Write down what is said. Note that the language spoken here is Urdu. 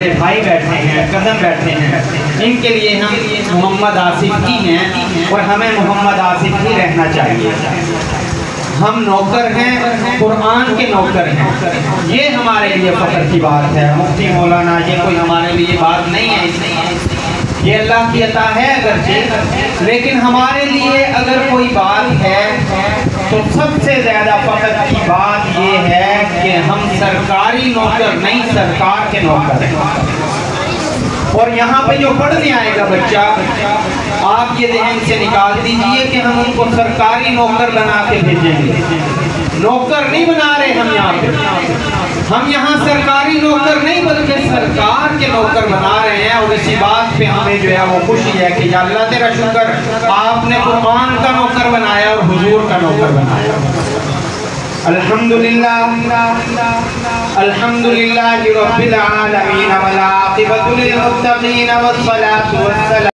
بھائی بیٹھے ہیں، کزن بیٹھے ہیں، ان کے لیے ہم محمد آصف ہی ہیں اور ہمیں محمد آصف ہی رہنا چاہیے۔ ہم نوکر ہیں، قرآن کے نوکر ہیں، یہ ہمارے لیے فخر کی بات ہے۔ مفتی مولانا یہ کوئی ہمارے لیے بات نہیں ہے، یہ اللہ کی عطا ہے اگرچہ، لیکن ہمارے لیے اگر کوئی بات ہے تو سب سے زیادہ فخر کی بات یہ ہے کہ ہم سرکاری نوکر نہیں، سرکار کے نوکر ہیں۔ اور یہاں پہ جو پڑھنے آئے گا بچہ، آپ یہ ذہن سے نکال دیجئے کہ ہم ان کو سرکاری نوکر بنا کے بھیجیں گے۔ نوکر نہیں بنا رہے ہم یہاں پہ، ہم یہاں سرکاری نوکر نہیں بلکہ سرکار کے نوکر بنا رہے ہیں۔ اور اسی بات پہ ہمیں جو ہے وہ خوشی ہے کہ یا اللہ تیرا شکر، آپ نے قرآن کا نوکر بنایا اور حضور کا نوکر بنایا۔ الحمدللہ الحمدللہ رب العالمین والعاقبۃ للمتقین والصلاۃ والسلام